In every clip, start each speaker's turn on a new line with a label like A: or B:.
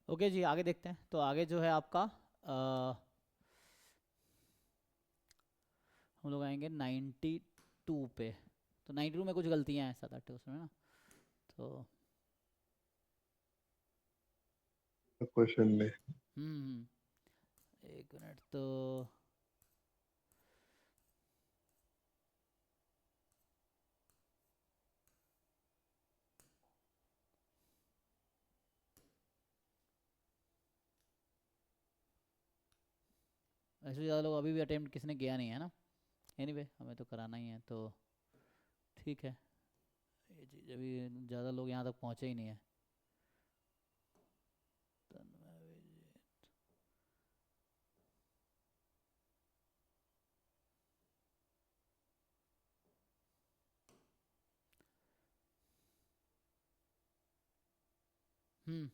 A: Okay जी, आगे देखते हैं। तो आगे जो है आपका हम लोग आएंगे 92 पे। तो 92 में कुछ गलतियां हैं 7-8 उसमें ना। तो
B: क्वेश्चन में।
A: एक मिनट तो। ऐसे ज़्यादा लोग अभी भी अटेम्प्ट किसी ने किया नहीं है ना। एनीवे हमें तो कराना ही है तो ठीक है। ये चीज़ अभी ज़्यादा लोग यहाँ तक पहुँचे ही नहीं है। हम्म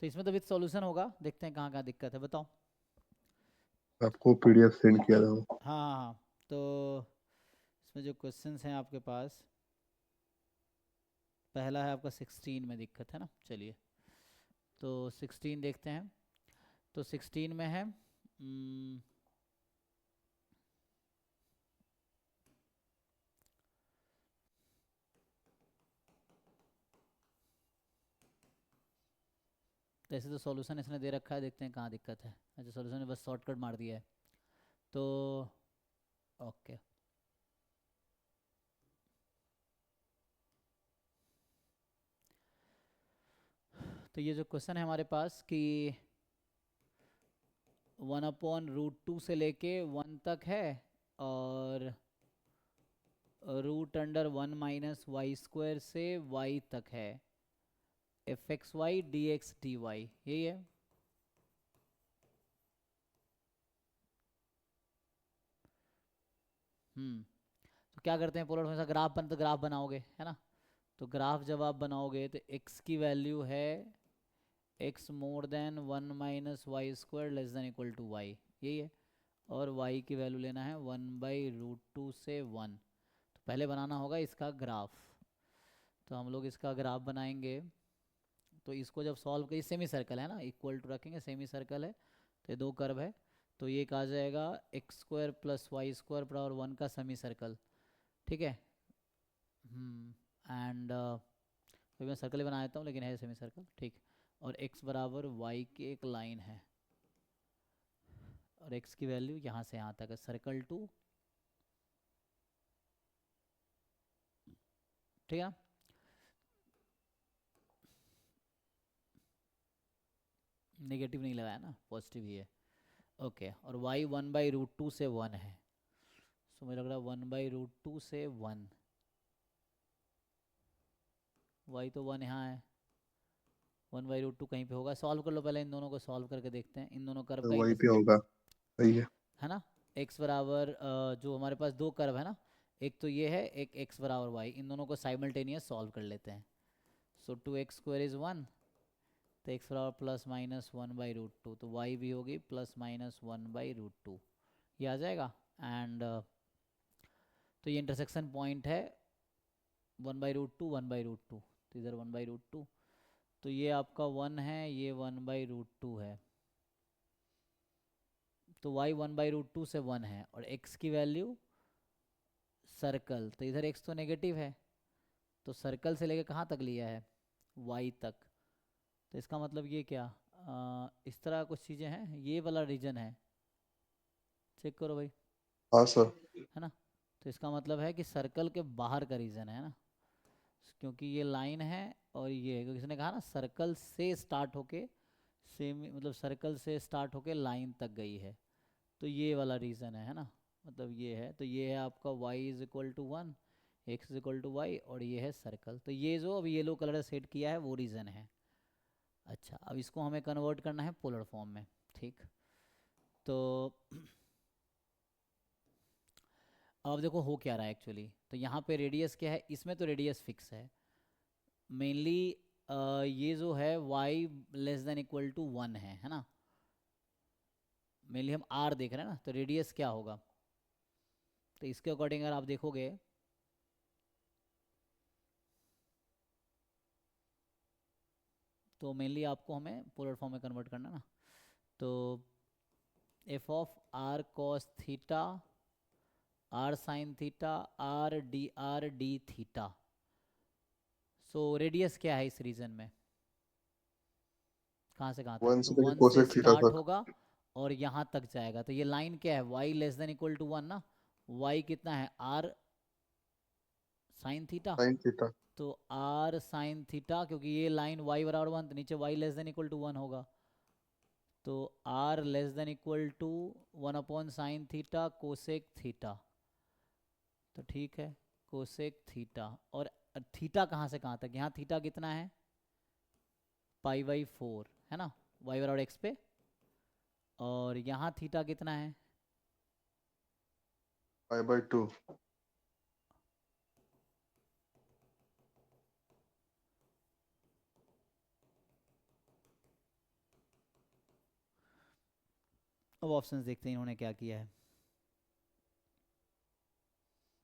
A: तो इसमें तो विद सॉल्यूशन होगा, देखते हैं कहाँ कहाँ दिक्कत है, बताओ।
B: आपको पीडीएफ सेंड किया था।
A: हाँ हाँ हाँ। तो इसमें जो क्वेश्चंस हैं आपके पास, पहला है आपका 16 में दिक्कत है ना। चलिए तो 16 देखते हैं। तो 16 में है तो ऐसे तो सॉल्यूशन इसने दे रखा है, देखते हैं कहाँ दिक्कत है। अच्छा, सॉल्यूशन ने बस शॉर्टकट मार दिया है तो ओके। तो ये जो क्वेश्चन है हमारे पास कि 1/√2 से लेके 1 तक है, और √1 - y² से y तक है, fxy dx dy, यही है। तो क्या करते हैं, पोलर फॉर्म से ग्राफ तो ग्राफ बनाओगे है ना। तो ग्राफ जब आप बनाओगे तो x की वैल्यू है x <(1 - y²<(y) यही है। और y की वैल्यू लेना है 1/√2 से 1। तो पहले बनाना होगा इसका ग्राफ। तो हम लोग इसका ग्राफ बनाएंगे। तो इसको जब सॉल्व करिए, सेमी सर्कल है ना, इक्वल टू रखेंगे, सेमी सर्कल है तो ये दो कर्व है। तो ये एक आ जाएगा x² + y² पावर 1 का सेमी सर्कल, ठीक है। एंड तो मैं सर्कल ही बना देता हूँ, लेकिन है सेमी सर्कल, ठीक। और x बराबर y की एक लाइन है, और x की वैल्यू यहाँ से यहाँ तक है, सर्कल टू, ठीक है। नेगेटिव नहीं लगाया ना, पॉजिटिव ही है। ओके, और y 1/√2 से 1 है। सो मुझे लग रहा है 1/√2 से 1, y तो 1 यहाँ है, 1/√2 कहीं पे होगा। सॉल्व कर लो, पहले इन दोनों को सॉल्व करके देखते हैं, इन दोनों कर्व
B: तो
A: का
B: वहीं पे होगा। सही है।
A: है ना। x बराबर जो हमारे पास दो कर्व है ना, एक तो ये है, एक x बराबर y, इन दोनों को साइमल्टेनियस सॉल्व कर लेते हैं। सो 2x² इज़ 1, तो x बराबर +-1/√2, तो y भी होगी +-1/√2, ये आ जाएगा। एंड तो ये इंटरसेक्शन पॉइंट है 1/√2 1/√2, तो इधर 1/√2, तो ये आपका 1 है, ये 1/√2 है। तो y 1/√2 से 1 है, और x की वैल्यू सर्कल, तो इधर x तो नेगेटिव है, तो सर्कल से लेके कहाँ तक लिया है, y तक। तो इसका मतलब ये क्या, इस तरह कुछ चीज़ें हैं, ये वाला रीजन है, चेक करो भाई,
B: हाँ सर।
A: है ना। तो इसका मतलब है कि सर्कल के बाहर का रीजन है ना, क्योंकि ये लाइन है, और ये क्योंकि इसने कहा ना सर्कल से स्टार्ट होके, सेम मतलब सर्कल से स्टार्ट होके लाइन तक गई है, तो ये वाला रीज़न है ना। मतलब ये है, तो ये है आपका y = 1, x = y, और ये है सर्कल। तो ये जो अभी येलो कलर सेट किया है वो रीज़न है। अच्छा, अब इसको हमें कन्वर्ट करना है पोलर फॉर्म में, ठीक। तो अब देखो हो क्या रहा है एक्चुअली। तो यहाँ पे रेडियस क्या है, इसमें तो रेडियस फिक्स है मेनली। ये जो है y (<1 है ना। मेनली हम r देख रहे हैं ना, तो रेडियस क्या होगा। तो इसके अकॉर्डिंग अगर आप देखोगे, तो मेनली आपको हमें पोलर फॉर्म में कन्वर्ट करना ना, तो f of r cos theta r sine theta r d theta. So radius क्या है इस रीजन में, कहाँ से कहाँ तक,
B: 1
A: तो
B: से लेके
A: 1 से
B: कोसेक थीटा
A: स्टार्ट
B: तक।
A: होगा और यहाँ तक जाएगा। तो ये लाइन क्या है, y less than equal to 1 ना, y कितना है r sine theta,
B: sine theta.
A: तो r साइन थीटा, क्योंकि ये लाइन y बराबर 1 तो नीचे y less than equal to 1 होगा, तो r less than equal to 1 upon sine theta cosec theta. तो ठीक है, कोसेक थीटा, और थीटा कहाँ से कहाँ तक, यहाँ थीटा कितना है π/4 है ना, y बराबर x पे, और यहाँ थीटा कितना है,
B: π/2।
A: अब ऑप्शंस देखते हैं इन्होंने क्या किया है।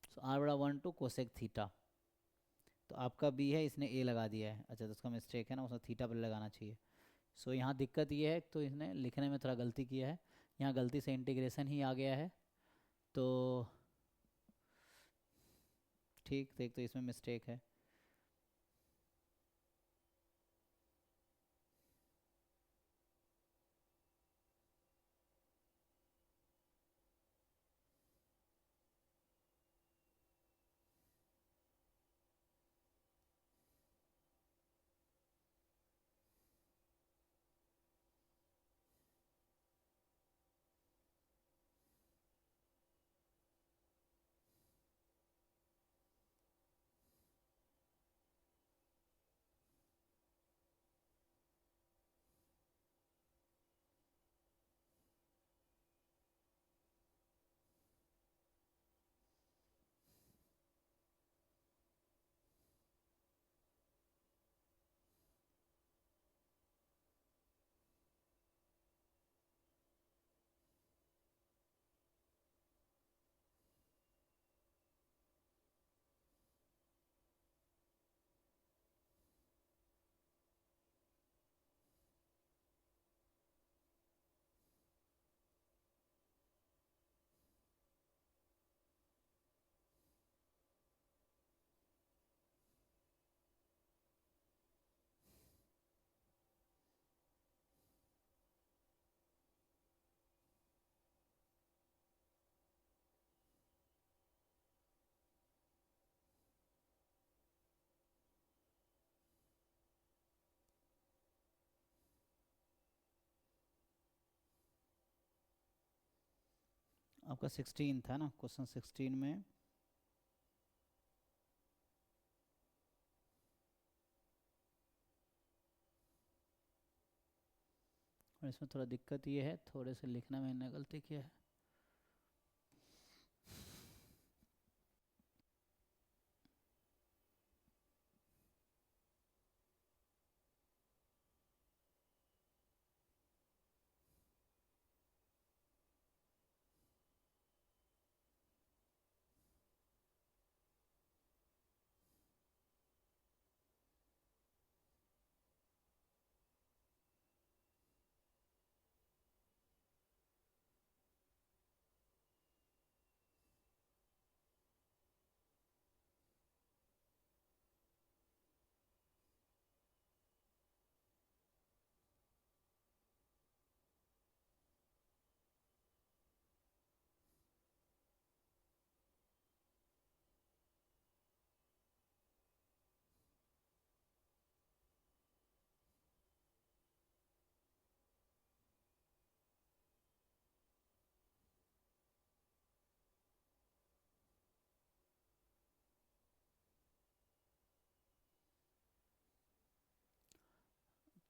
A: सो r बड़ा 1 टू कोसेक थीटा, तो आपका बी है, इसने ए लगा दिया है, अच्छा तो उसका मिस्टेक है ना, उसने थीटा पर लगाना चाहिए। सो यहाँ दिक्कत ये है, तो इसने लिखने में थोड़ा गलती किया है, यहाँ गलती से इंटीग्रेशन ही आ गया है, तो ठीक देख, तो इसमें मिस्टेक है। आपका 16 था ना, क्वेश्चन 16 में और इसमें थोड़ा दिक्कत ये है, थोड़े से लिखना में मैंने गलती किया है।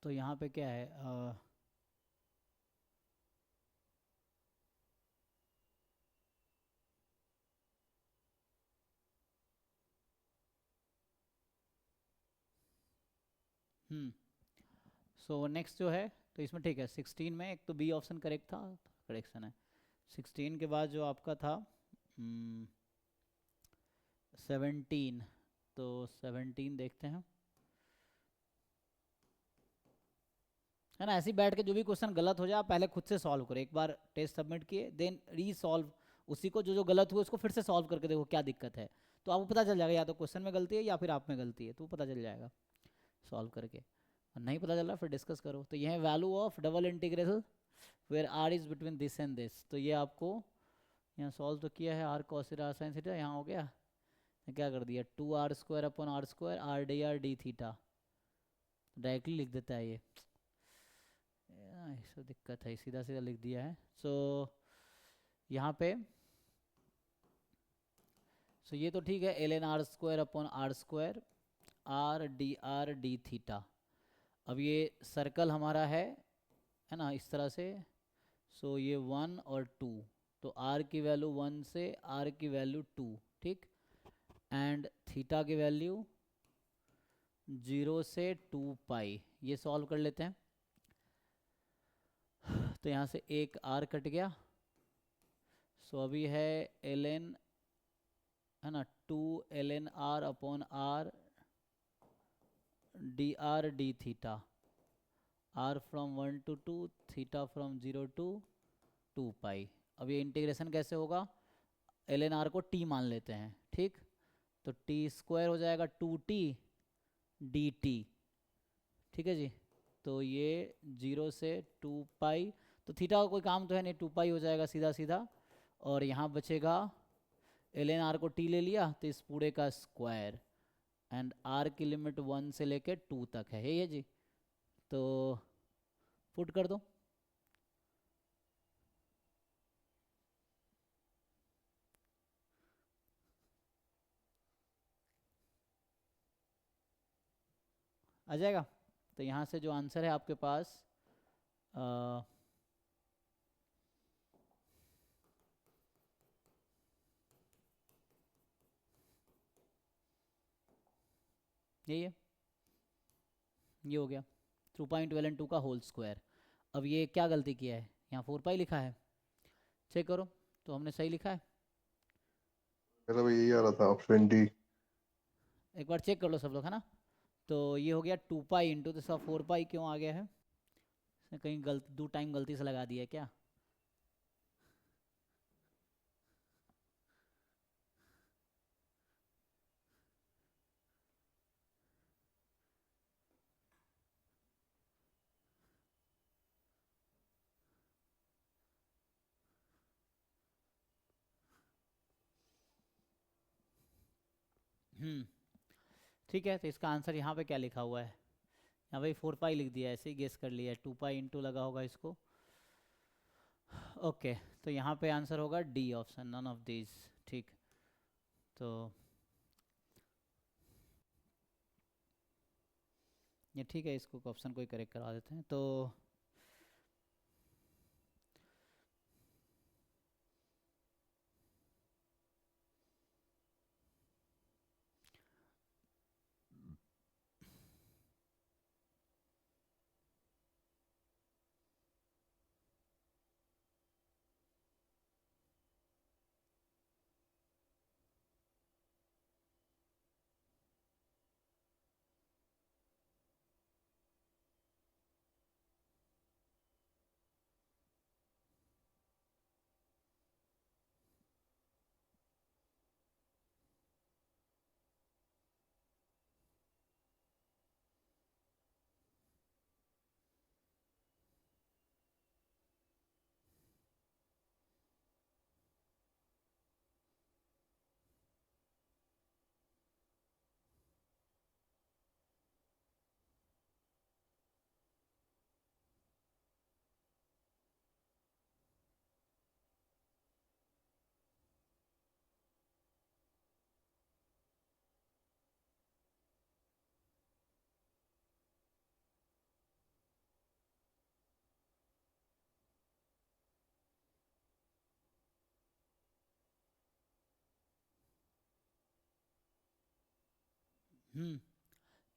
A: तो यहाँ पे क्या है, सो नेक्स्ट जो है, तो इसमें ठीक है 16 में एक तो बी ऑप्शन करेक्ट था, करेक्शन है। 16 के बाद जो आपका था 17, तो 17 देखते हैं। है ना। ऐसे ही बैठ के जो भी क्वेश्चन गलत हो जाए आप पहले खुद से सॉल्व करो, एक बार टेस्ट सबमिट किए देन री सॉल्व उसी को, जो जो गलत हुआ उसको फिर से सॉल्व करके देखो क्या दिक्कत है, तो आपको पता चल जाएगा या तो क्वेश्चन में गलती है या फिर आप में गलती है, तो पता चल जाएगा सॉल्व करके। और नहीं पता चल रहा फिर डिस्कस करो। तो ये है value of double integral where r is between this and this. तो ये आपको यहाँ सॉल्व तो किया है, r cos theta sine theta यहाँ हो गया, क्या कर दिया 2r² upon r² r D r d theta, directly लिख देता है ये, इसको दिक्कत है, सीधा सीधा लिख दिया है। सो यहाँ पे ये तो ठीक है, ln r² upon r² r d theta. अब ये सर्कल हमारा है ना इस तरह से। सो ये 1 और 2, तो r की वैल्यू 1 से r की वैल्यू 2, ठीक, एंड थीटा की वैल्यू 0 से 2 पाई। ये सॉल्व कर लेते हैं। तो यहाँ से एक r कट गया, सो अभी है ln, है ना 2 ln r upon r D theta, r from 1 to 2, theta from 0 to 2 पाई। अब ये इंटीग्रेशन कैसे होगा, ln r को t मान लेते हैं, ठीक, तो t² हो जाएगा 2t dt, ठीक है जी। तो ये 0 से 2 पाई, तो थीटा का कोई काम तो है नहीं, 2 पाई हो जाएगा सीधा सीधा, और यहाँ बचेगा ln r को t ले लिया तो इस पूरे का स्क्वायर, एंड r की लिमिट 1 से लेके 2 तक है, ये जी। तो पुट कर दो, आ जाएगा। तो यहाँ से जो आंसर है आपके पास यही है, ये हो गया 2.2 का होल स्क्वायर। अब ये क्या गलती किया है, यहाँ 4 पाई लिखा है, चेक करो तो हमने सही लिखा है,
B: मेरा भी यही आ रहा था, ऑप्शन डी।
A: एक बार चेक कर लो सब लोग, है ना। तो ये हो गया 2 पाई इंटू, तो इसका 4 पाई क्यों आ गया है, इसने कहीं गलत 2 टाइम गलती से लगा दिया है क्या। ठीक है, तो इसका आंसर यहाँ पे क्या लिखा हुआ है, यहाँ भाई 4 पाई लिख दिया, ऐसे ही गेस कर लिया, 2 पाई इंटू लगा होगा इसको। ओके, तो यहाँ पे आंसर होगा D option, none of these, ठीक। तो ये ठीक है, इसको ऑप्शन को ही करेक्ट करा देते हैं। तो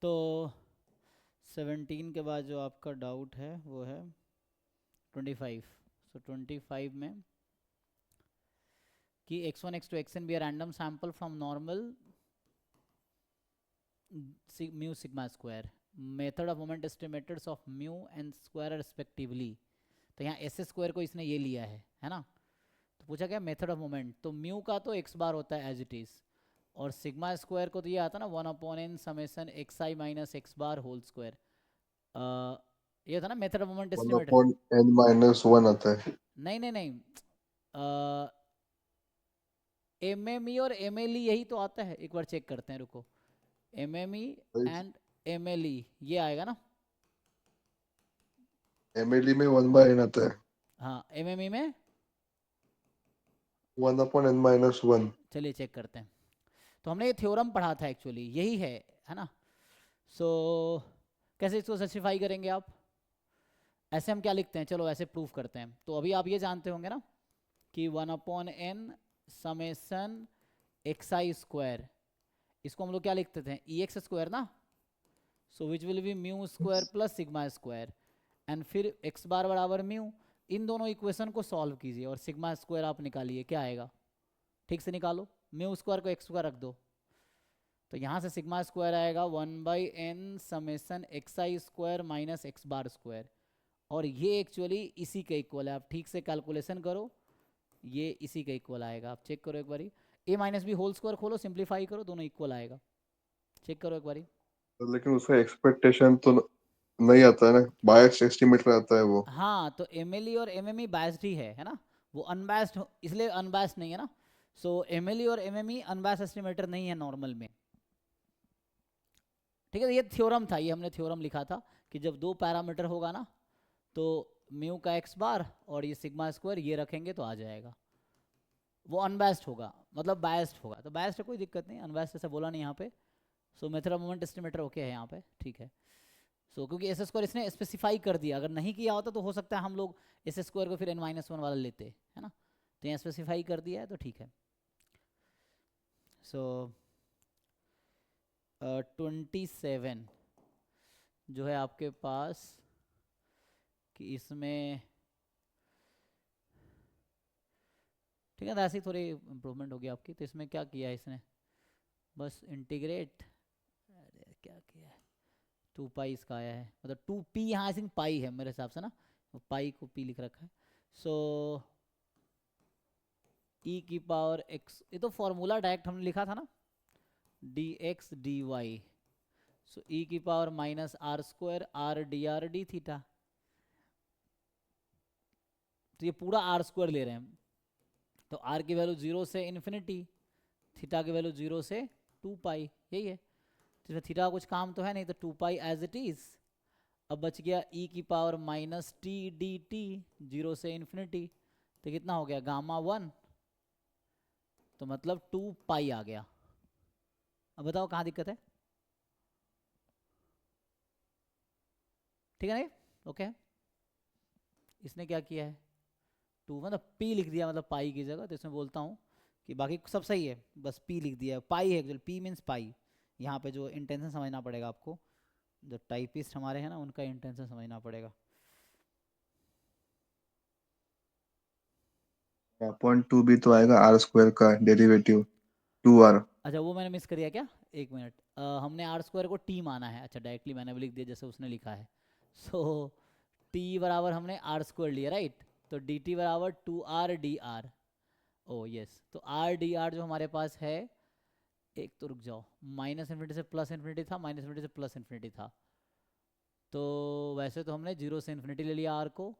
A: तो 17 के बाद जो आपका डाउट है वो है 25। सो 25 में कि x1 x2 xn be a random sample from normal mu sigma square method of moment estimators of mu and square respectively. तो यहाँ एस स्क्वायर को इसने ये लिया है ना। तो पूछा क्या मेथड ऑफ मोमेंट, तो म्यू का तो एक्स बार होता है एज इट इज, और सिग्मा स्क्वायर को तो ये आता है ना 1/n summation x i minus x bar whole square. ये था ना method of moment
B: one
A: estimator.
B: Upon n minus one आता है।
A: नहीं नहीं नहीं, एम एम ई और एम एल ई यही तो आता है, एक बार चेक करते हैं रुको। M M E and M L E ये आएगा ना।
B: एमएलई में वन बाय एन आता है।
A: हाँ एम एम ई में,
B: one upon n minus one.
A: चलिए चेक करते हैं। तो हमने ये थ्योरम पढ़ा था एक्चुअली, यही है ना। सो कैसे इसको जस्टिफाई करेंगे आप, ऐसे हम क्या लिखते हैं, चलो ऐसे प्रूफ करते हैं। तो अभी आप ये जानते होंगे ना कि 1/n summation x i square, इसको हम लोग क्या लिखते थे, ई एक्स स्क्वायर ना। So which will be mu square plus sigma square, and फिर एक्स बार बराबर म्यू। इन दोनों इक्वेशन को सॉल्व कीजिए और सिग्मा स्क्वायर आप निकालिए, क्या आएगा, ठीक से निकालो। म्यू स्क्वायर को एक्स स्क्वायर रख दो, तो यहाँ से सिग्मा स्क्वायर आएगा 1/n summation x i square minus x bar square. और ये एक्चुअली इसी के इक्वल है, आप ठीक से कैलकुलेशन करो, ये इसी के इक्वल आएगा। आप चेक करो एक बारी, ए माइनस बी होल स्क्वायर खोलो, सिंप्लीफाई करो, दोनों इक्वल आएगा। चेक करो एक बारी।
B: लेकिन उसका एक्सपेक्टेशन तो नहीं आता है ना, बायस एस्टिमेटर आता है वो।
A: हाँ तो एम एल ई और एम एम ई बायस्ड ही है ना, वो अनबायस्ड इसलिए अनबायस्ड नहीं है ना। सो एम एल ई और M M E unbiased estimator नहीं है नॉर्मल में, ठीक है। ये थ्योरम था, ये हमने थ्योरम लिखा था कि जब दो पैरामीटर होगा ना, तो म्यू का एक्स बार और ये सिग्मा स्क्वायर ये रखेंगे तो आ जाएगा, वो अनबायस्ड होगा, मतलब बायस्ड होगा। तो बायस्ड है कोई दिक्कत नहीं, अनबायस्ड ऐसा बोला नहीं यहाँ पे। सो method of moment estimator okay है यहाँ पे, ठीक है। सो क्योंकि एस स्क्वायर इसने स्पेसिफाई कर दिया, अगर नहीं किया होता तो हो सकता है हम लोग एस स्क्वायर को फिर n माइनस वन वाला लेते, है ना। तो यहाँ स्पेसिफाई कर दिया है तो ठीक है। सो 27 जो है आपके पास, कि इसमें ठीक है, तो ऐसी थोड़ी इम्प्रूवमेंट होगी आपकी। तो इसमें क्या किया है इसने, बस इंटीग्रेट, अरे क्या किया है, 2 पाई इसका आया है, मतलब 2p यहाँ आई थिंक पाई है मेरे हिसाब से ना, पाई को p लिख रखा है। सो e की पावर x, ये तो फॉर्मूला डायरेक्ट हमने लिखा था ना, dx dy। सो e की power minus r square r D r d theta. तो ये पूरा आर स्क्वायर ले रहे हैं, तो r की वैल्यू 0 से इन्फिनिटी, थीटा की वैल्यू 0 से 2 पाई, यही है। तो इसमें थीटा का कुछ काम तो है नहीं, तो 2 पाई एज इट इज। अब बच गया e की power minus T D T, 0 से इन्फिनिटी, तो कितना हो गया गामा 1, तो मतलब 2 पाई आ गया। अब बताओ कहाँ दिक्कत है, ठीक है ना, ओके। इसने क्या किया है, 2 मतलब p लिख दिया, मतलब पाई की जगह। तो इसमें बोलता हूँ कि बाकी सब सही है, बस p लिख दिया है, पाई है एक्चुअली, p मीन्स पाई। यहाँ पे जो इंटेंशन समझना पड़ेगा आपको, जो टाइपिस्ट हमारे हैं ना उनका इंटेंशन समझना पड़ेगा।
B: अपॉन टू भी तो आएगा आर स्क्वायर का डेरिवेटिव, टू आर।
A: अच्छा वो मैंने मिस कर दिया क्या, एक मिनट, हमने आर स्क्वायर को टी माना है, अच्छा डायरेक्टली मैंने भी लिख दिया जैसे उसने लिखा है। सो टी बराबर हमने आर स्क्वायर लिया, राइट। तो डी टी बराबर 2r dr। ओ यस, तो आर डी आर जो हमारे पास है, एक तो रुक जाओ, माइनस इन्फिनिटी से प्लस इन्फिनिटी था, माइनस इन्फिनिटी से प्लस इन्फिनिटी था। तो वैसे तो हमने 0 से इन्फिनिटी ले लिया आर को,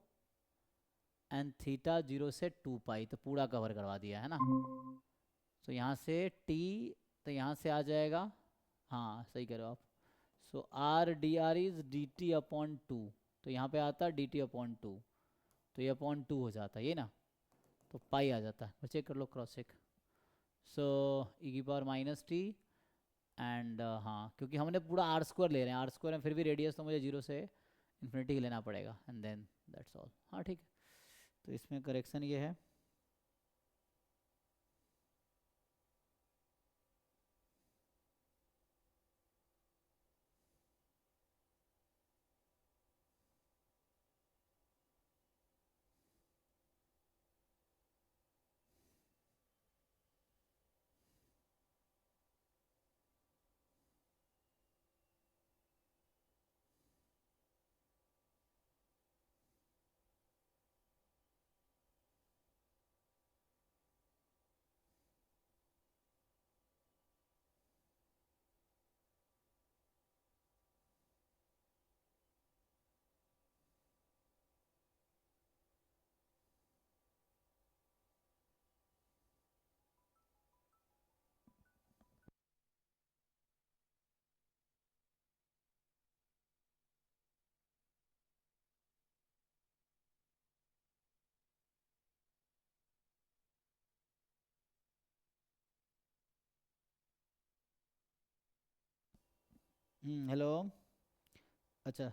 A: एंड थीटा 0 से 2 पाई, तो पूरा कवर करवा दिया है ना। तो यहाँ से t, तो यहाँ से आ जाएगा, हाँ सही कह रहे हो आप। So R D R is D T upon two, तो यहाँ पे आता डी टी अपॉन टू, तो ये अपॉन टू हो जाता है ये ना, तो पाई आ जाता है, चेक कर लो क्रॉस चेक। सो ई की पावर माइनस टी, एंड हाँ क्योंकि हमने पूरा आर स्क्वायर ले रहे हैं, आर स्क्वायर में फिर भी रेडियस तो मुझे 0 से इन्फिनिटी ही लेना पड़ेगा, एंड देन दैट्स ऑल। हाँ ठीक है, तो इसमें करेक्शन ये है। हेलो। अच्छा,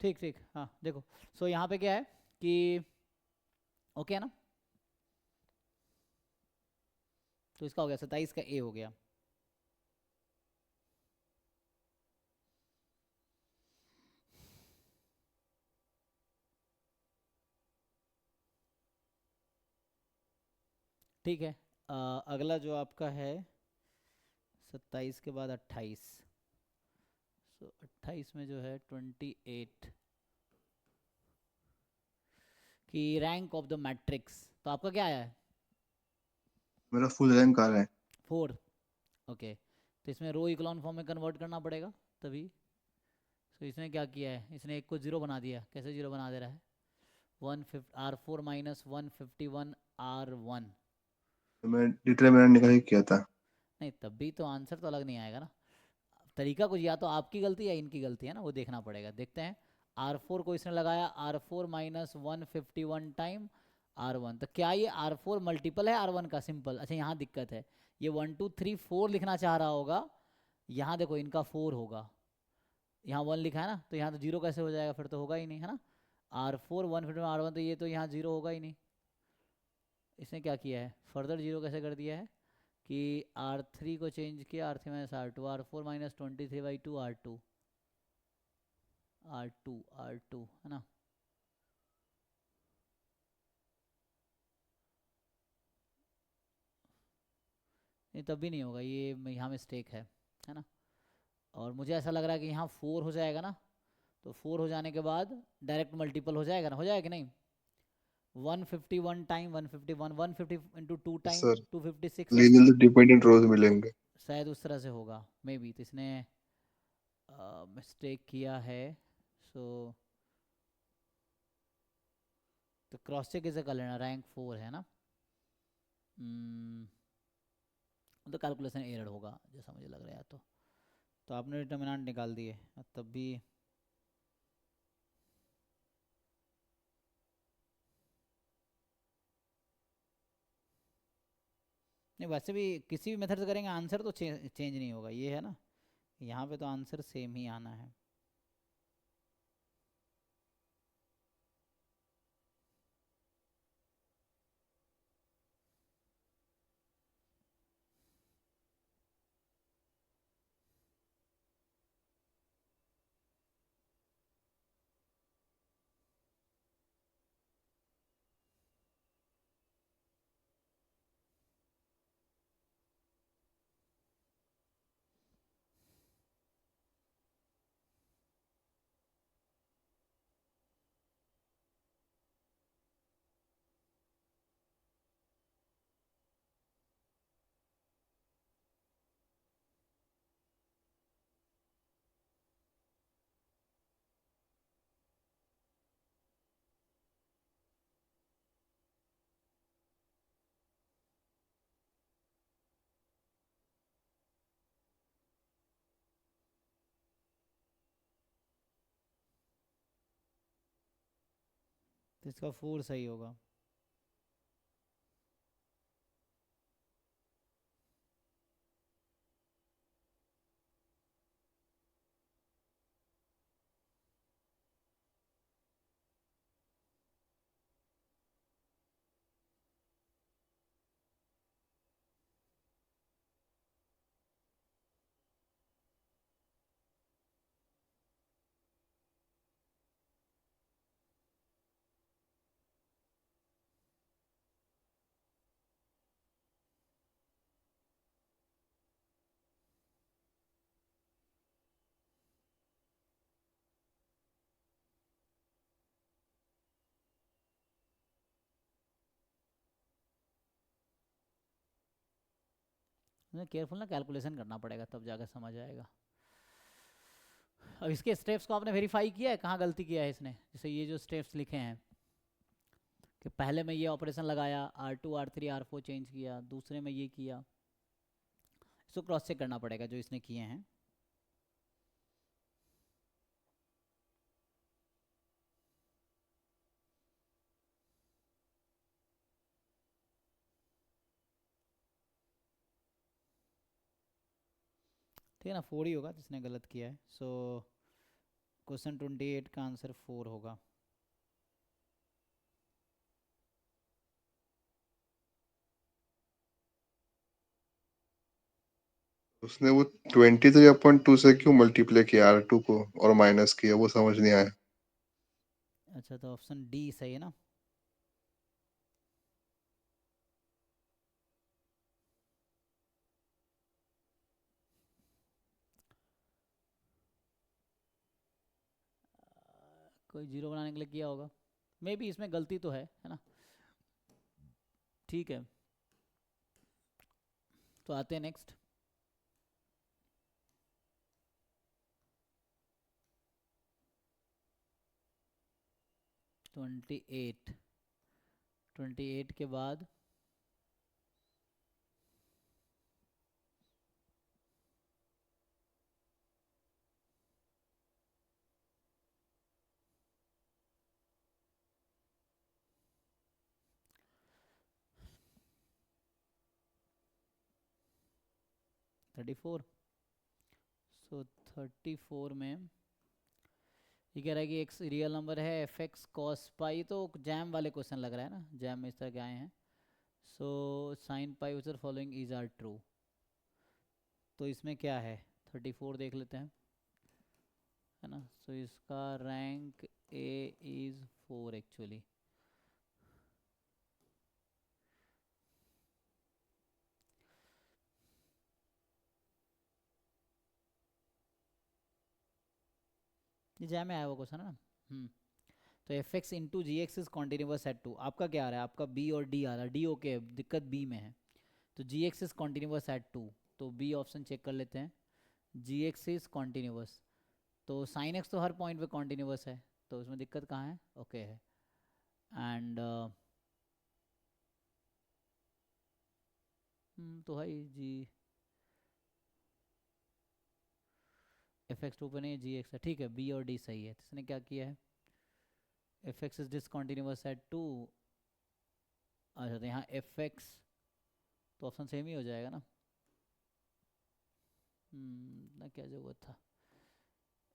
A: ठीक ठीक, हाँ देखो। सो यहाँ पे क्या है कि ओके है ना, तो इसका हो गया 27 का ए हो गया। ठीक है, अगला जो आपका है 27 के बाद 28। सो 28 में जो है 28 की रैंक ऑफ द मैट्रिक्स, तो आपका क्या आया है?
B: मेरा फुल रैंक आ रहा है।
A: 4। ओके, तो इसमें रो इक्लॉन फॉर्म में कन्वर्ट करना पड़ेगा तभी। तो इसने क्या किया है, इसने एक को जीरो बना दिया। कैसे जीरो बना दे रहा है? 150 R4 माइनस 151 R1।
B: तो मैं डिटरमिनेंट निकाल के किया था।
A: नहीं, तब भी तो आंसर तो अलग नहीं आएगा ना। तरीका कुछ, या तो आपकी गलती या इनकी गलती है ना, वो देखना पड़ेगा। देखते हैं। R4 को इसने लगाया R4 माइनस 151 टाइम R1, तो क्या ये R4 मल्टीपल है R1 का? सिंपल। अच्छा, यहाँ दिक्कत है, ये 1 2 3 4 लिखना चाह रहा होगा। यहाँ देखो, इनका 4 होगा, यहाँ 1 लिखा है ना, तो यहाँ तो जीरो कैसे हो जाएगा? फिर तो होगा ही नहीं, है ना। R4 151 R1, तो ये तो यहाँ जीरो होगा ही नहीं। इसने क्या किया है, फर्दर जीरो कैसे कर दिया है कि R3 को चेंज किया, R3 minus R2, R4 minus 23/2 R2, R2 है ना। नहीं, तब भी नहीं होगा, ये यहाँ मिस्टेक है ना। और मुझे ऐसा लग रहा है कि यहाँ 4 हो जाएगा ना, तो 4 हो जाने के बाद डायरेक्ट मल्टीपल हो जाएगा ना, हो जाएगा कि नहीं? 151 टाइम 151, 150 इंटू 2 टाइम
B: सर
A: 256 है।
B: लीनियरली डिपेंडेंट रोज मिलेंगे।
A: शायद उस तरह से होगा, मे बी। तो इसने मिस्टेक किया है। सो तो क्रॉस चेक इसे कर लेना, रैंक 4 है ना। हम्म, तो कैलकुलेशन एरर होगा जैसा मुझे लग रहा है। तो आपने डिटर्मिनेंट निकाल दिए, तब भी। नहीं, वैसे भी किसी भी मेथड से करेंगे आंसर तो चेंज नहीं होगा, ये है ना। यहाँ पे तो आंसर सेम ही आना है। तो इसका 4 सही होगा। केयरफुल ना, कैलकुलेशन करना पड़ेगा तब जाकर समझ आएगा। अब इसके स्टेप्स को आपने वेरीफाई किया है, कहाँ गलती किया है इसने? जैसे ये जो स्टेप्स लिखे हैं कि पहले में ये ऑपरेशन लगाया, R2 R3 R4 चेंज किया, दूसरे में ये किया, इसको क्रॉस चेक करना पड़ेगा जो इसने किए हैं। ठीक है ना, 4 ही होगा जिसने गलत किया है। सो क्वेश्चन 28 का आंसर 4 होगा।
B: उसने वो 23/2 से क्यों मल्टीप्लाई किया R2 को और माइनस किया, वो समझ नहीं आया।
A: अच्छा, तो ऑप्शन डी सही है ना। कोई जीरो बनाने के लिए किया होगा, मे बी इसमें गलती तो है ना। ठीक है, तो आते हैं नेक्स्ट। ट्वेंटी एट 28 के बाद थर्टी फोर। सो 34 में ये कह रहा है कि एक रियल नंबर है एफ एक्स कॉस पाई, तो जैम वाले क्वेश्चन लग रहा है ना, जैम में इस तरह के आए हैं। So sine pi which are following is are true, तो इसमें क्या है, 34 देख लेते हैं, है ना। सो इसका रैंक ए इज 4 एक्चुअली। ये जैम में आया हुआ क्वेश्चन है ना। तो f x into g x is continuous at two, आपका क्या आ रहा है, आपका बी और डी आ रहा है। डी ओके, दिक्कत बी में है। तो G x is continuous at two, तो बी ऑप्शन चेक कर लेते हैं। जी एक्स इज कॉन्टिन्यूस, तो साइन एक्स तो हर पॉइंट पे कॉन्टिन्यूस है, तो उसमें दिक्कत कहाँ है, ओके है। एंड तो है जी, एफ एक्स टू पे नहीं, जी एक्स है, ठीक है, बी और डी सही है। तो इसने क्या किया है, f x is discontinuous at two. अच्छा, तो यहाँ एफ एक्स, तो ऑप्शन सेम ही हो जाएगा ना। ना क्या जरूरत था,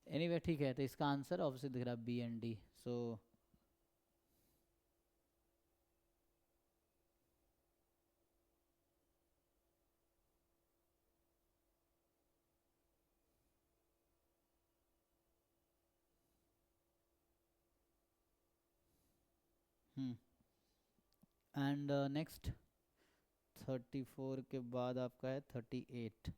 A: एनीवे ठीक है। तो इसका आंसर ऑब्वियसली दिख रहा है B and D. So and next 34 के बाद आपका है 38।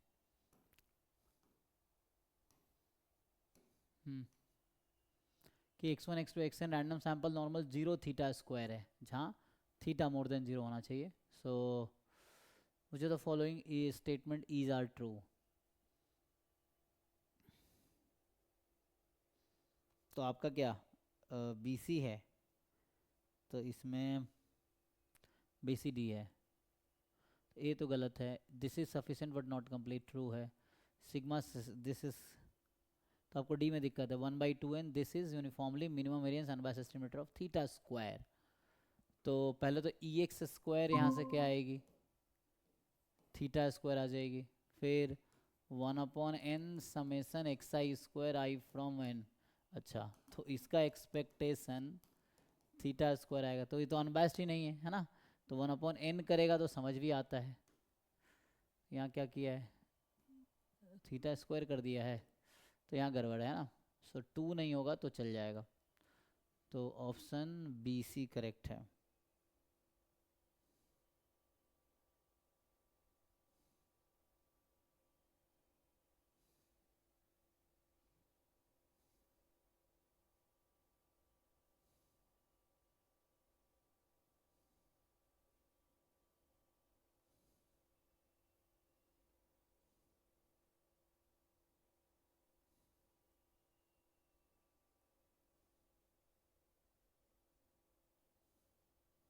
A: कि x1 x2 xn random sample normal 0 theta square है, जहाँ थीटा मोर देन 0 होना चाहिए। सो मुझे तो following statement is are true. तो आपका क्या बी सी है, तो इसमें बी सी डी है, ए तो गलत है। This is sufficient but not complete, true है। सिग्मा दिस इज, तो आपको डी में दिक्कत है। 1/2n this is uniformly minimum variance unbiased estimator of theta square. तो पहले तो ई एक्स स्क्वायर यहाँ से क्या आएगी, थीटा स्क्वायर आ जाएगी। फिर 1/n summation x i square i from n. अच्छा, तो इसका एक्सपेक्टेशन थीटा स्क्वायर आएगा, तो ये तो अनबायस्ड ही नहीं है ना। तो 1/n करेगा तो समझ भी आता है। यहाँ क्या किया है, थीटा स्क्वायर कर दिया है, तो यहाँ गड़बड़ है ना। सो 2 नहीं होगा तो चल जाएगा। तो ऑप्शन बी सी करेक्ट है।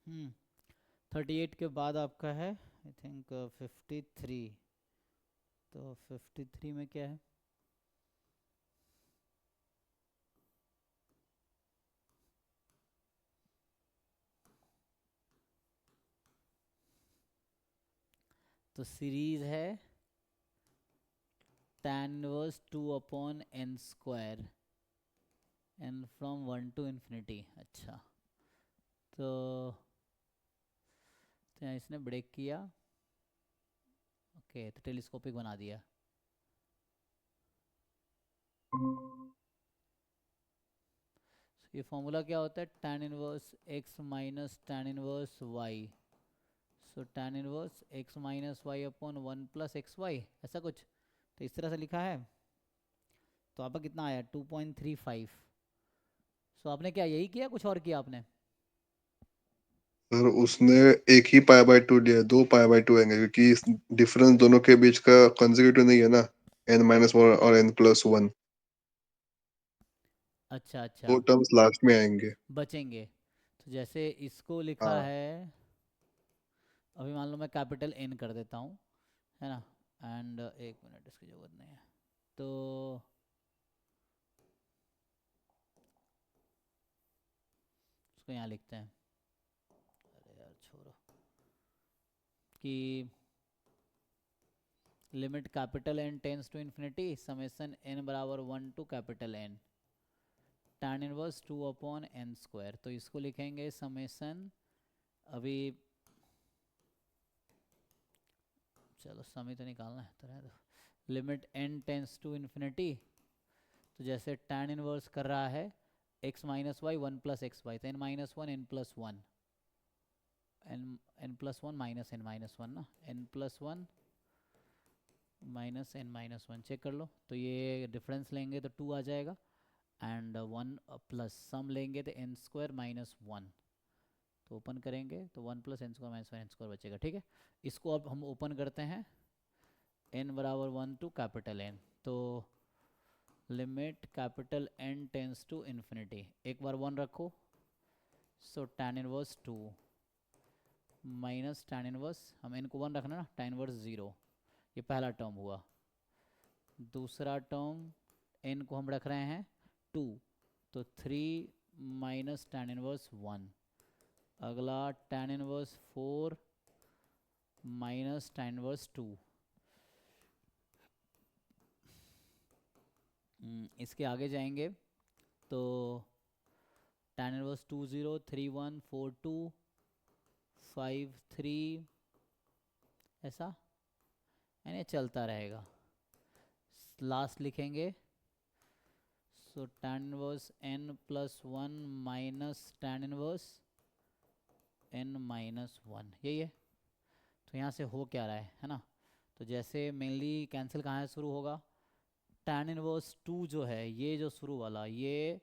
A: हम्म 38 के बाद आपका है आई थिंक 53। तो 53 में क्या है, तो सीरीज है tan inverse 2/n², n from 1 to infinity। अच्छा, तो यहाँ इसने ब्रेक किया, ओके, तो टेलीस्कोपिक बना दिया। ये फॉर्मूला क्या होता है, tan inverse x minus tan inverse y। So tan inverse x minus y upon 1 plus x y, ऐसा कुछ तो इस तरह से लिखा है। तो आपका कितना आया 2.35। सो आपने क्या यही किया, कुछ और किया आपने?
B: सर उसने एक ही π/2 लिया, 2 π/2 आएंगे क्योंकि डिफरेंस दोनों के बीच का कंसेक्यूटिव नहीं है ना, n-1 और n+1।
A: अच्छा अच्छा,
B: वो टर्म्स लास्ट में आएंगे।
A: बचेंगे। तो जैसे इसको लिखा
B: हाँ
A: है, अभी मान लो मैं कैपिटल N कर देता हूँ, है ना, एंड एक मिनट, इसकी ज़रूरत नहीं है। तो उसको यहाँ लिखते हैं, अरे यार छोड़ो, कि limit capital N tends to infinity summation n बराबर 1 to capital N tan inverse 2/n²। तो इसको लिखेंगे समेसन, अभी चलो समी तो निकालना है, तो रहने दो। Limit n tends to infinity, तो जैसे tan इनवर्स कर रहा है x minus y 1 plus x y, तो n-1 n+1, n+1 minus n-1 ना, n+1 माइनस n-1 चेक कर लो। तो ये डिफरेंस लेंगे तो 2 आ जाएगा, एंड 1 प्लस सम लेंगे तो n² माइनस 1। तो ओपन करेंगे तो 1 प्लस n² माइनस 1 n² बचेगा, ठीक है। इसको अब हम ओपन करते हैं n बराबर 1 टू कैपिटल N। तो limit capital N tends to infinity, एक बार 1 रखो, so tan inverse 2 minus tan inverse, हम n को 1 रखना ना, tan इनवर्स 0। ये पहला टर्म हुआ। दूसरा टर्म n को हम रख रहे हैं 2, तो 3 माइनस tan इनवर्स 1। अगला tan inverse 4 minus tan inverse 2। इसके आगे जाएंगे तो tan इनवर्स 2 0 3 1 4 2 5 3, ऐसा यानी चलता रहेगा। लास्ट लिखेंगे, सो tan inverse n+1 minus tan inverse n-1, यही है। तो यहाँ से हो क्या रहा है ना, तो जैसे मेनली कैंसिल कहाँ से शुरू होगा, tan इनवर्स 2 जो है, ये जो शुरू वाला, ये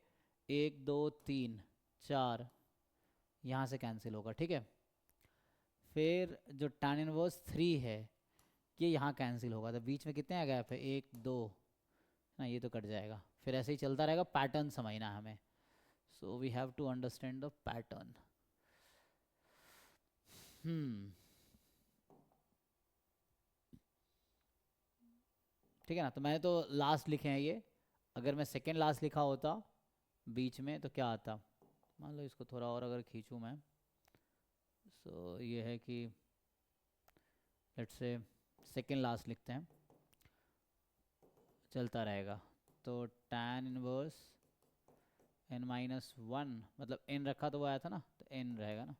A: 1 2 3 4 यहाँ से कैंसिल होगा, ठीक है। फिर जो tan इनवर्स 3 है, ये यहाँ कैंसिल होगा, तो बीच में कितने गैप है, 1 2 ना, ये तो कट जाएगा। फिर ऐसे ही चलता रहेगा, पैटर्न समझना है हमें। So we have to understand the pattern. ठीक है ना, तो मैंने तो लास्ट लिखे हैं ये, अगर मैं सेकेंड लास्ट लिखा होता बीच में तो क्या आता, मान लो इसको थोड़ा और अगर खींचूँ मैं, सो ये है कि लेट्स से सेकेंड लास्ट लिखते हैं, चलता रहेगा। तो tan इनवर्स n-1, मतलब n रखा तो वो आया था ना, तो n रहेगा ना,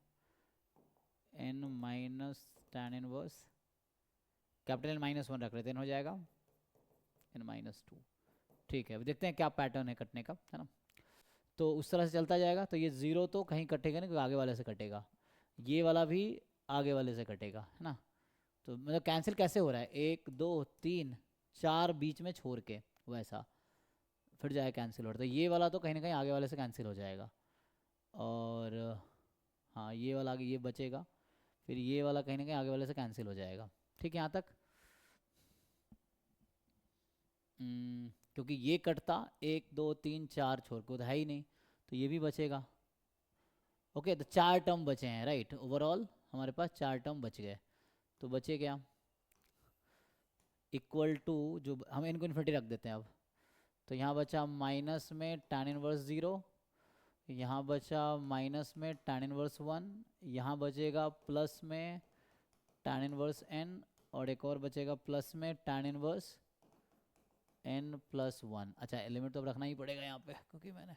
A: n minus tan inverse capital N-1 रख रहे थे, n हो जाएगा n-2। ठीक है, अब देखते हैं क्या पैटर्न है कटने का, है ना। तो उस तरह से चलता जाएगा, तो ये 0 तो कहीं कटेगा नहीं, क्योंकि आगे वाले से कटेगा, ये वाला भी आगे वाले से कटेगा, है ना। तो मतलब कैंसिल कैसे हो रहा है, 1 2 3 4 बीच में छोड़ के वैसा फिर जाए कैंसिल हो रहा है, तो ये वाला तो कहीं ना कहीं आगे वाले से कैंसिल हो जाएगा। और हाँ, ये वाला आगे ये बचेगा, फिर ये वाला कहीं ना कहीं आगे वाले से कैंसिल हो जाएगा, ठीक है यहाँ तक। क्योंकि ये कटता 1 2 3 4 छोड़ के, तो है ही नहीं, तो ये भी बचेगा। ओके, तो 4 टर्म बचे हैं, राइट, ओवरऑल हमारे पास 4 टर्म बच गए। तो बचे क्या, इक्वल टू, जो हम इनको इन्फिनिटी रख देते हैं अब, तो यहाँ बचा माइनस में tan इनवर्स 0, यहाँ बचा माइनस में tan इनवर्स 1, यहाँ बचेगा प्लस में tan इनवर्स n, और एक और बचेगा प्लस में tan इनवर्स n+1। अच्छा लिमिट तो अब रखना ही पड़ेगा यहाँ पे, क्योंकि मैंने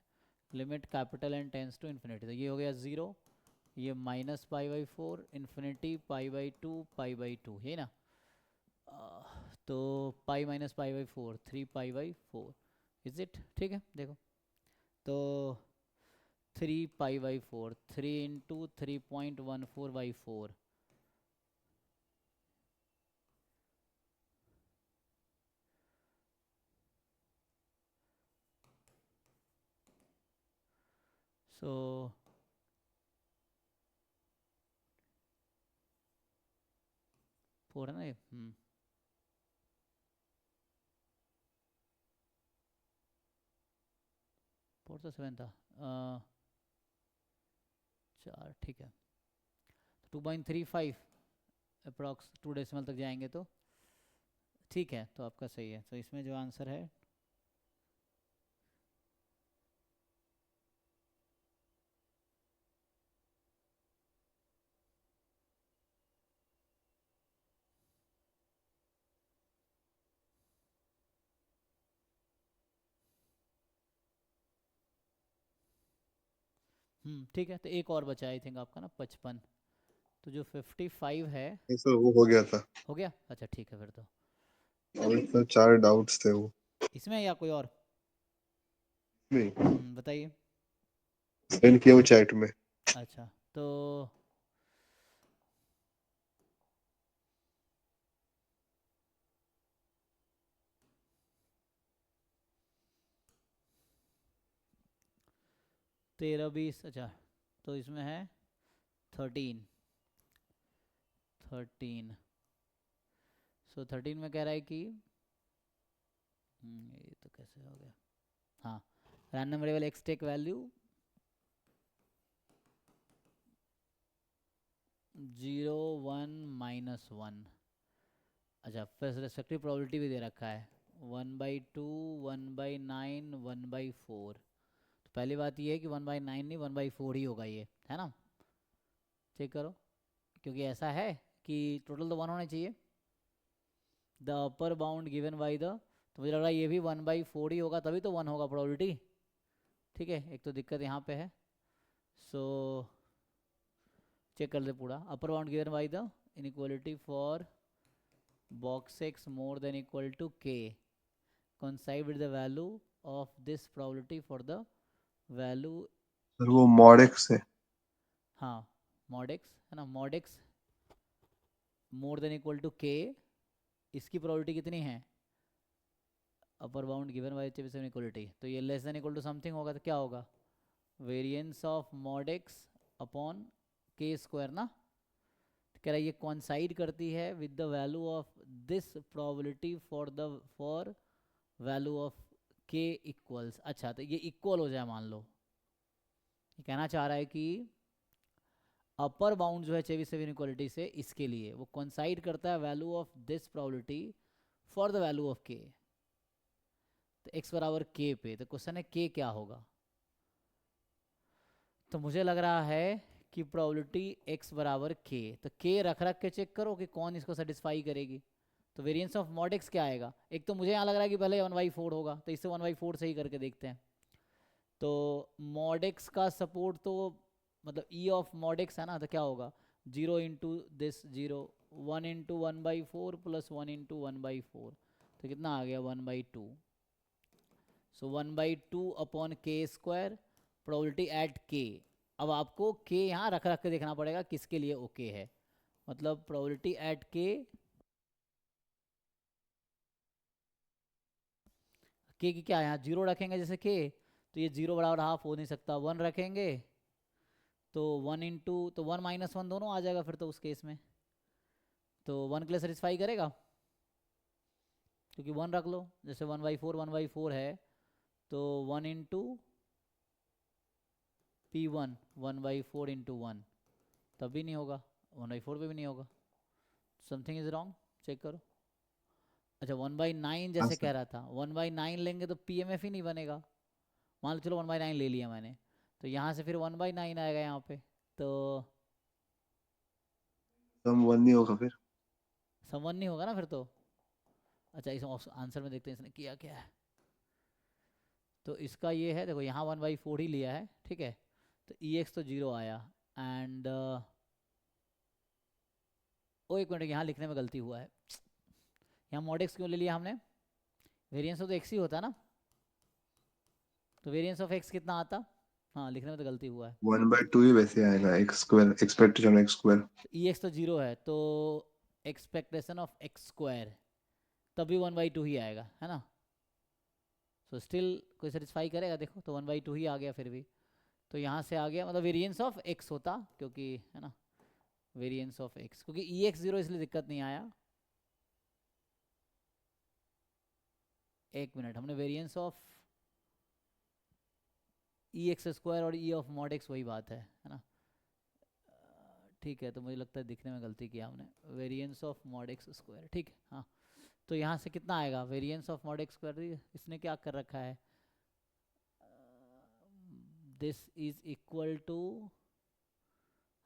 A: limit capital N tends to infinity, तो ये हो गया 0, ये -π/4, इन्फिनिटी π/2 π/2, यही ना। तो पाई माइनस π/4, 3π/4 इज इट, ठीक है। देखो तो 3π/4, 3 इंटू 3.14/4, सो 4 है ना ये। 4 तो 7 था। 4, ठीक है। 2.35 अप्रॉक्स 2 डेसिमल तक जाएंगे तो ठीक है, तो आपका सही है। तो इसमें जो आंसर है ठीक है। तो एक और बचा आई थिंक आपका ना 55, तो जो 55 है।
B: नहीं सर, वो हो गया था।
A: हो गया, अच्छा ठीक है फिर तो।
B: और सर 4 डाउट्स थे वो।
A: इसमें या कोई और?
B: नहीं,
A: बताइए।
B: सेंड किया वो चैट में।
A: अच्छा तो तेरह बीस, अच्छा तो इसमें है 13। 13, सो 13 में कह रहा है कि ये तो कैसे हो गया। हाँ, random variable x take value 0 1 -1। अच्छा फिर रेस्पेक्टिव प्रोबेबिलिटी भी दे रखा है 1/2, 1/9, 1/4। तो पहली बात ये है कि 1/9 नहीं 1/4 ही होगा ये, है ना। चेक करो, क्योंकि ऐसा है कि टोटल तो 1 होना चाहिए, the upper bound given by the, तो मुझे लग रहा है ये भी 1/4 ही होगा, तभी तो 1 होगा प्रोबेबिलिटी। ठीक है, एक तो दिक्कत यहाँ पे है। सो चेक कर ले पूरा। अपर bound given by the inequality for box x more than equal to k coincide with the value of this probability for the value।
B: Sir वो मॉड एक्स है।
A: हाँ mod x है ना, mod x more than equal to k, इसकी probability कितनी है, upper bound given by Chebyshev equality, तो ये less than equal to something होगा, तो क्या होगा, variance of mod x upon k square ना। तो कह रहा है ये कॉन्साइड करती है with the value of this probability for value of k equals. अच्छा तो ये इक्वल हो जाए मान लो, ये कहना चाह रहा है कि अपर बाउंड जो है चेबीसेव इनइक्वालिटी से, इसके लिए वो कॉन्साइड करता है value of this probability for the value of k। तो x बराबर k पे, तो क्वेश्चन है k क्या होगा। तो मुझे लग रहा है कि प्रोबेबिलिटी x बराबर k, तो k रख रख के चेक करो कि कौन इसको सेटिस्फाई करेगी। तो वेरिएंस ऑफ मॉड x क्या आएगा, एक तो मुझे यहाँ लग रहा है कि पहले 1/4 होगा, तो इससे 1/4 से ही करके देखते हैं। तो मॉड x का सपोर्ट तो मतलब e ऑफ मॉड x है ना, तो क्या होगा 0 into this 0, 1 into 1/4 plus 1 into 1/4, तो कितना आ गया 1/2। सो 1/2 अपॉन के स्क्वायर, प्रोबेबिलिटी एट के। अब आपको के यहाँ रख रख के देखना पड़ेगा किसके लिए ओके है, मतलब प्रोबेबिलिटी एट के की क्या है, यहाँ 0 रखेंगे जैसे के, तो ये 0 बराबर हाफ हो नहीं सकता, 1 रखेंगे तो 1 इंटू, तो 1 -1 दोनों आ जाएगा फिर तो उस केस में, तो 1 के लिए सेटिस्फाई करेगा, क्योंकि 1 रख लो, जैसे 1/4 है, तो 1 इंटू P1 1/4 इंटू 1, तब भी नहीं होगा, 1/4 पे भी नहीं होगा, समथिंग इज रॉन्ग, चेक करो। अच्छा 1/9
B: हाँ
A: जैसे
B: सर।
A: कह रहा था, 1/9 लेंगे तो PMF ही नहीं बनेगा, मान लो चलो 1/9 ले लिया मैंने, तो यहाँ से फिर 1/9 आएगा यहाँ पे, तो
B: सम 1 नहीं होगा फिर।
A: सम 1 नहीं होगा ना फिर तो। अच्छा, इस आंसर में देखते हैं इसने किया क्या है। तो इसका ये है, देखो यहाँ 1/4 ही लिया है, ठीक है। तो ई एक्स तो 0 आया, एंड ओ एक मिनट, यहाँ लिखने में गलती हुआ है। यहाँ मॉड एक्स क्यों ले लिया हमने? वेरिएंस ऑफ एक्स ही होता ना, तो वेरिएंस ऑफ एक्स कितना आता? हाँ, लिखने में तो गलती हुआ है।
B: 1/2 ही वैसे आएगा, x square, expectation x square.
A: तो ई एक्स तो 0 है, तो एक्सपेक्टेशन ऑफ एक्स स्क्वायर तभी 1/2 ही आएगा, है ना। सो स्टिल कोई सेटिस्फाई करेगा? देखो तो 1/2 ही आ गया फिर भी। तो यहाँ से आ गया, मतलब वेरिएंस ऑफ एक्स होता, क्योंकि है ना, वेरिएंस ऑफ एक्स, क्योंकि ई एक्स 0 इसलिए दिक्कत नहीं आया। एक मिनट, हमने variance of E x square और ई ऑफ मॉड एक्स वही बात है ना। ठीक है, तो मुझे लगता है दिखने में गलती किया हमने। Variance of mod x square, ठीक है हाँ। तो यहाँ से कितना आएगा variance of mod x square? इसने क्या कर रखा है, this is equal to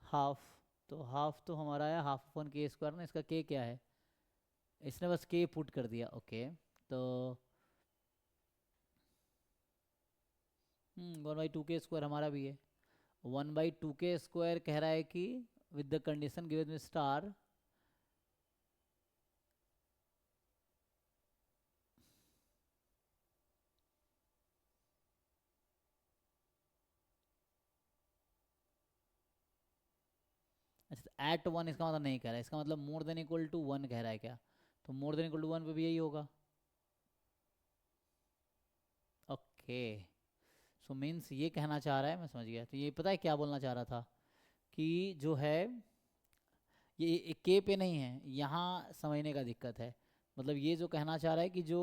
A: half. तो हाफ तो हमारा है हाफ अपन के स्क्वायर ना, इसका के क्या है, इसने बस के पुट कर दिया, ओके। तो 1/2 के स्क्वायर हमारा भी है। 1/2 के स्क्वायर कह रहा है कि विद द कंडीशन गिवन में स्टार, अच्छा एट 1 इसका मतलब नहीं कह रहा है, इसका मतलब मोर देन इक्वल टू 1 कह रहा है क्या? तो मोर देन इक्वल टू 1 पे भी यही होगा, ओके। सो मीन्स ये कहना चाह रहा है, मैं समझ गया। तो ये पता है क्या बोलना चाह रहा था, कि जो है ये के पे नहीं है, यहाँ समझने का दिक्कत है। मतलब ये जो कहना चाह रहा है कि जो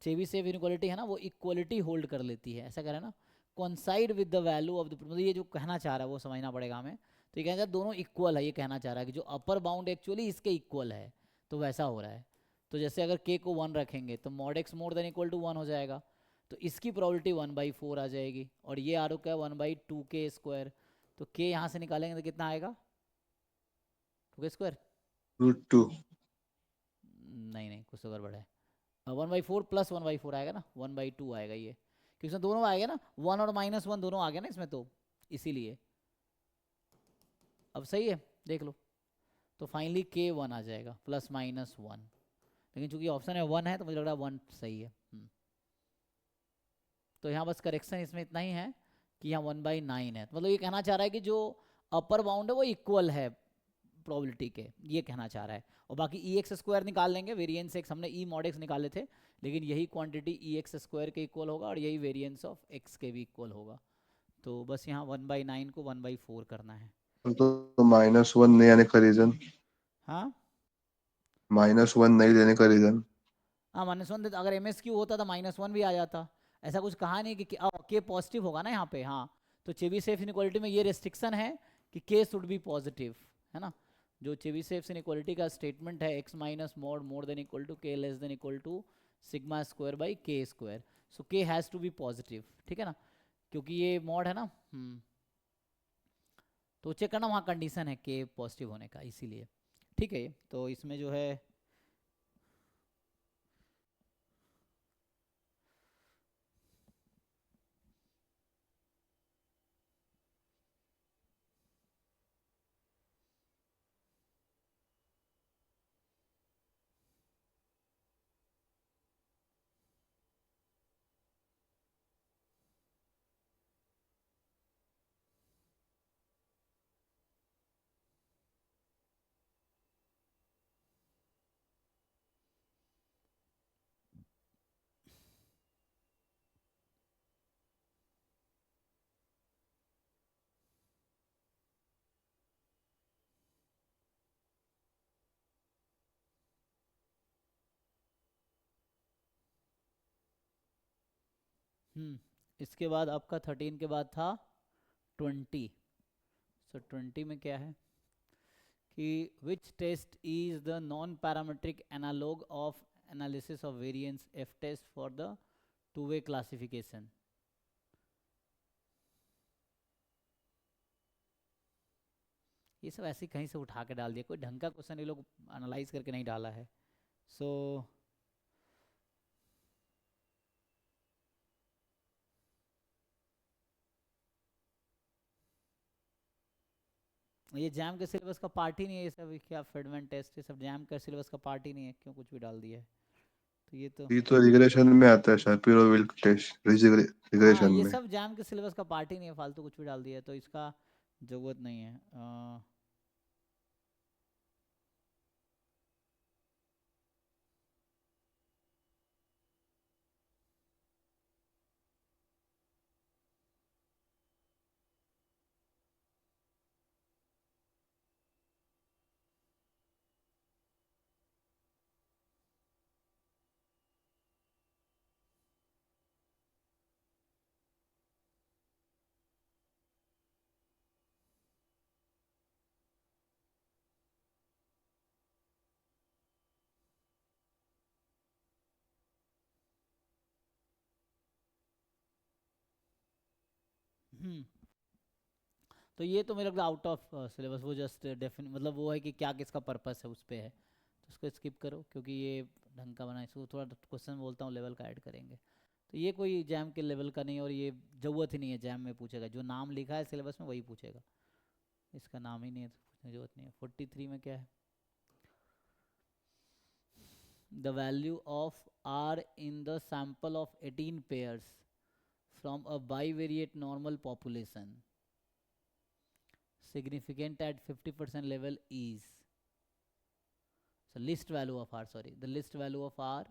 A: चेबीशेव इनक्वालिटी है ना, वो इक्वलिटी होल्ड कर लेती है, ऐसा कह रहा है ना, coincide with the value of the, मतलब ये जो कहना चाह रहा है वो समझना पड़ेगा हमें। तो ये कहना चाह रहा है दोनों इक्वल है, ये कहना चाह रहा है कि जो अपर बाउंड एक्चुअली इसके इक्वल है, तो वैसा हो रहा है। तो जैसे अगर के को 1 रखेंगे तो mod x more than equal to 1 हो जाएगा, तो इसकी प्रोबेबिलिटी 1/4 आ जाएगी। और ये आर का है 1/2 के स्क्वायर, तो के यहाँ से निकालेंगे तो कितना आएगा, 2 के स्क्वायर?
B: √2।
A: नहीं नहीं, कुछ तो गड़बड़ है। 1/4 प्लस 1/4 आएगा ना, 1/2 आएगा ये, क्योंकि इसमें दोनों आएगा ना, 1 और -1 दोनों आ गए ना इसमें, तो इसीलिए। अब सही है, देख लो। तो फाइनली के 1 आ जाएगा ±1, लेकिन चूंकि ऑप्शन में 1 है तो मुझे लग रहा है 1 सही है। तो यहाँ बस करेक्शन इसमें इतना ही है कि यहाँ 1/9 है, तो मतलब ये कहना चाह रहा है कि जो अपर बाउंड है वो इक्वल है प्रोबेबिलिटी के, ये कहना चाह रहा है। और बाकी ई एक्स स्क्वायर निकाल लेंगे, वेरिएंस एक्स हमने ई मॉड एक्स निकाले थे, लेकिन यही क्वांटिटी ई एक्स स्क्वायर के इक्वल होगा और यही वेरिएंस ऑफ एक्स के भी इक्वल होगा। तो बस यहाँ 1/9 को 1/4 करना है।
B: तो -1 नहीं आने का रीजन,
A: हाँ
B: -1 नहीं लेने का रीजन।
A: हाँ, -1 अगर एम एस क्यू होता तो -1 भी आ जाता। ऐसा कुछ कहा नहीं कि के पॉजिटिव होगा ना यहाँ पे, हाँ। तो चेबीशेव इनइक्वालिटी में ये रेस्ट्रिक्शन है कि के शुड बी पॉजिटिव, है ना। जो चेबीशेव इनइक्वालिटी का स्टेटमेंट है, x minus mod more than equal to k less than equal to sigma square by k square, so k has to be positive, ठीक है ना, क्योंकि ये मॉड है ना। तो चेक करना वहाँ कंडीशन है के पॉजिटिव होने का, इसीलिए। ठीक है, तो इसमें जो है इसके बाद आपका 13 के बाद था 20। सो 20 में क्या है कि which test is the non parametric analogue of analysis of variance F test for the two way classification. ये सब ऐसे ही कहीं से उठा के डाल दिया, कोई ढंग का क्वेश्चन ये लोग एनालाइज करके नहीं डाला है। सो ये जैम के सिलेबस का पार्ट ही नहीं है, ये सब क्या फेडमैन टेस्ट, ये सब जैम का सिलेबस का पार्ट ही नहीं है, क्यों कुछ भी डाल दिया है। तो ये तो
B: ये तो रिग्रेशन में आता है शापिरो विल्क टेस्ट
A: हाँ,
B: रिग्रेशन
A: ये
B: में।
A: सब जैम के सिलेबस का पार्ट ही नहीं है, फालतू कुछ भी डाल दिया है, तो इसका जरूरत नहीं है। हम्म तो ये तो मेरे को आउट ऑफ सिलेबस, वो जस्ट डेफिन मतलब वो है कि क्या किसका पर्पस है उस पे है, तो उसको स्किप करो, क्योंकि ये ढंग का बना है। इसको थोड़ा क्वेश्चन बोलता हूँ लेवल का ऐड करेंगे, तो ये कोई जैम के लेवल का नहीं है, और ये जरूरत ही नहीं है जैम में पूछेगा, जो नाम लिखा है सिलेबस में वही पूछेगा, इसका नाम ही नहीं है तो पूछने की जरूरत नहीं है। 43 में क्या है, the value of r in the sample of 18 pairs from a bivariate normal population significant at 50% level is, so list value of r, sorry, the list value of r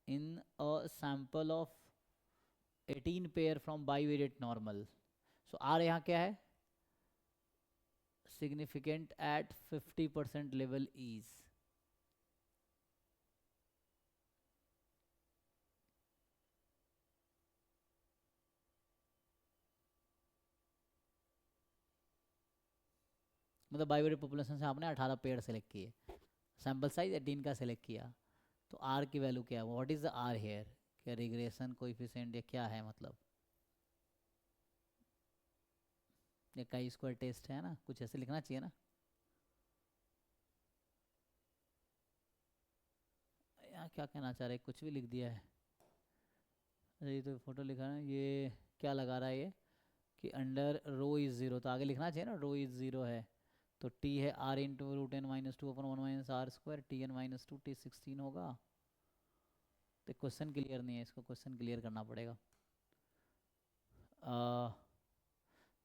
A: in a sample of 18 pair from bivariate normal, so r यहाँ क्या है, significant at 50% level is, मतलब bivariate population से आपने 18 pair select किए, sample size 18 का select किया, तो आर की वैल्यू क्या है, what is the r here, क्या रिग्रेशन कोएफिशिएंट या क्या है, मतलब ये काई स्क्वायर टेस्ट है ना, कुछ ऐसे लिखना चाहिए ना, यहाँ क्या कहना चाह रहे हैं, कुछ भी लिख दिया है। अच्छा, ये तो फोटो लिखा है, ये क्या लगा रहा है ये, कि अंडर रो इज ज़ीरो, तो आगे लिखना चाहिए ना, रो इज ज़ीरो है, तो टी है r into root n minus two upon one minus r square, t n minus two t 16 होगा। तो क्वेश्चन क्लियर नहीं है, इसको क्वेश्चन क्लियर करना पड़ेगा।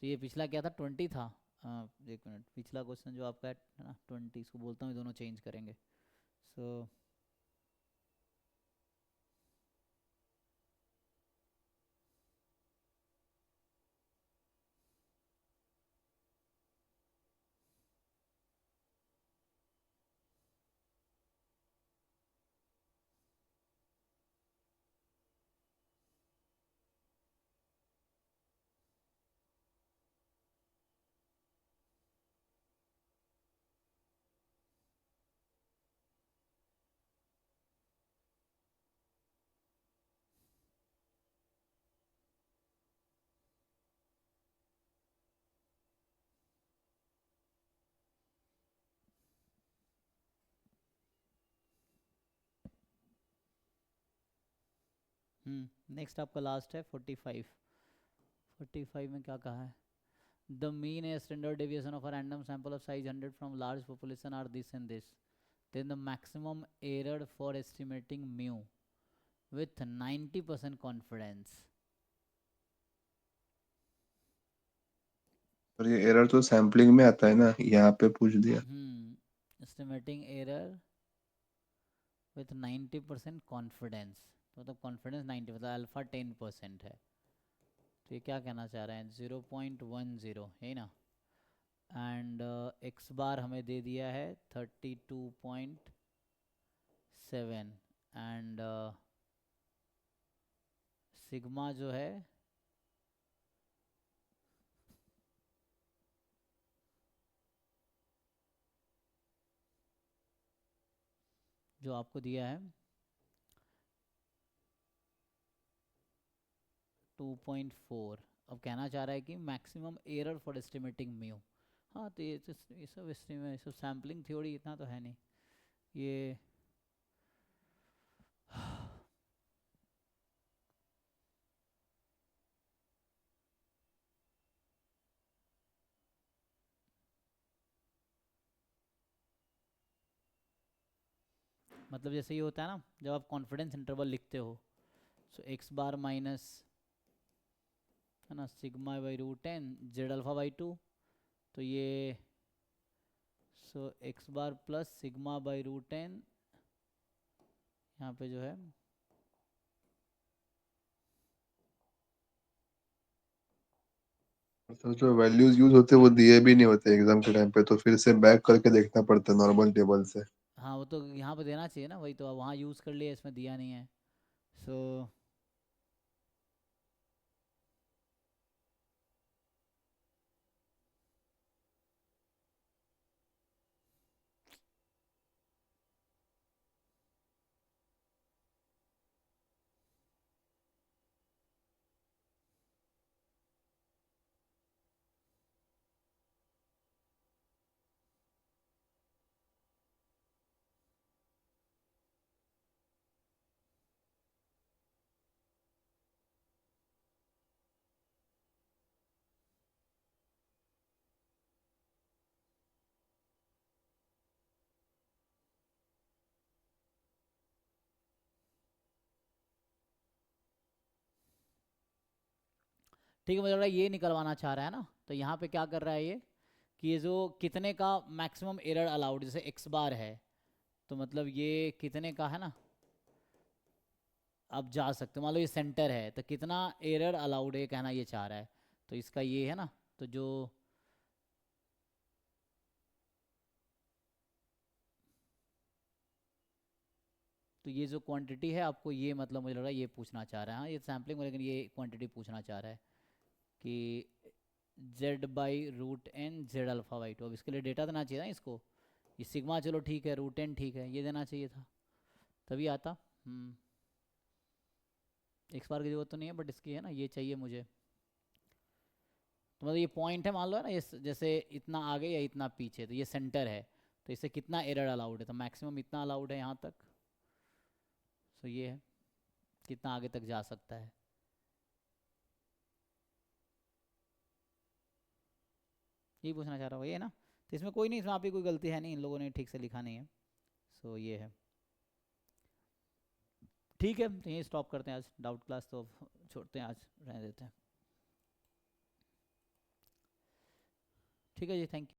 A: तो ये पिछला क्या था, 20 था। एक मिनट, पिछला क्वेश्चन जो आपका है ना 20, इसको बोलता हूँ, ये दोनों चेंज करेंगे। सो नेक्स्ट आपका लास्ट है 45। 45 में क्या कहा है, the mean and standard deviation of a random sample of size 100 from large population are this and this, then the maximum error for estimating mu with 90% confidence।
B: और ये error तो sampling में आता है ना, यहाँ पे पूछ दिया।
A: estimating error with 90% confidence, तो मतलब कॉन्फिडेंस 90, मतलब अल्फा 10% है, तो ये क्या कहना चाह रहे हैं, 0.10 है ना, एंड एक्स बार हमें दे दिया है 32.7, एंड सिग्मा जो है जो आपको दिया है 2.4। अब कहना चाह रहा है कि maximum error for estimating mu. हाँ, तो ये सब एस्टिमेट, सब सैम्पलिंग थ्योरी इतना तो है नहीं ये। मतलब जैसे ये होता है ना जब आप कॉन्फिडेंस इंटरवल लिखते हो, सो एक्स बार माइनस, है ना, sigma by root n z alpha by two, तो ये so x bar plus sigma by root n, यहाँ पे जो है
B: तो जो वैल्यूज यूज होते हैं वो दिए भी नहीं होते एग्जाम के टाइम पे, तो फिर से बैक करके देखना पड़ता है नॉर्मल टेबल से।
A: हाँ वो तो यहाँ पे देना चाहिए ना, वही तो अब वहाँ यूज़ कर लिया, इसमें दिया नहीं है। सो ठीक है, मुझे लग रहा है ये निकलवाना चाह रहा है ना, तो यहाँ पे क्या कर रहा है ये कि ये जो कितने का मैक्सिमम एरर अलाउड, जैसे एक्स बार है, तो मतलब ये कितने का है ना, आप जा सकते हो, मान लो ये सेंटर है तो कितना एरर अलाउड है कहना ये चाह रहा है, तो इसका ये है ना, तो जो तो ये जो क्वांटिटी है आपको ये, मतलब मुझे लग रहा है ये पूछना चाह रहा है, हाँ ये सैम्पलिंग में, लेकिन ये क्वांटिटी पूछना चाह रहा है कि z by root n z alpha by two, अब इसके लिए डेटा देना चाहिए ना इसको, ये सिग्मा चलो ठीक है, रूट एन ठीक है, ये देना चाहिए था तभी आता। एक्स बार की जरूरत तो नहीं है बट इसकी है ना, ये चाहिए मुझे, तो मतलब ये पॉइंट है मान लो है ना, ये जैसे इतना आगे या इतना पीछे, तो ये सेंटर है, तो इससे कितना एरर अलाउड है, तो मैक्सिमम इतना अलाउड है यहाँ तक, सो ये है कितना आगे तक जा सकता है, यही पूछना चाह रहा हूँ, ये है ना, तो इसमें कोई नहीं, इसमें आपकी कोई गलती है नहीं, इन लोगों ने ठीक से लिखा नहीं है, सो ये है। ठीक है, तो यहीं स्टॉप करते हैं आज, डाउट क्लास तो छोड़ते हैं आज, रहने देते हैं। ठीक है जी, थैंक यू।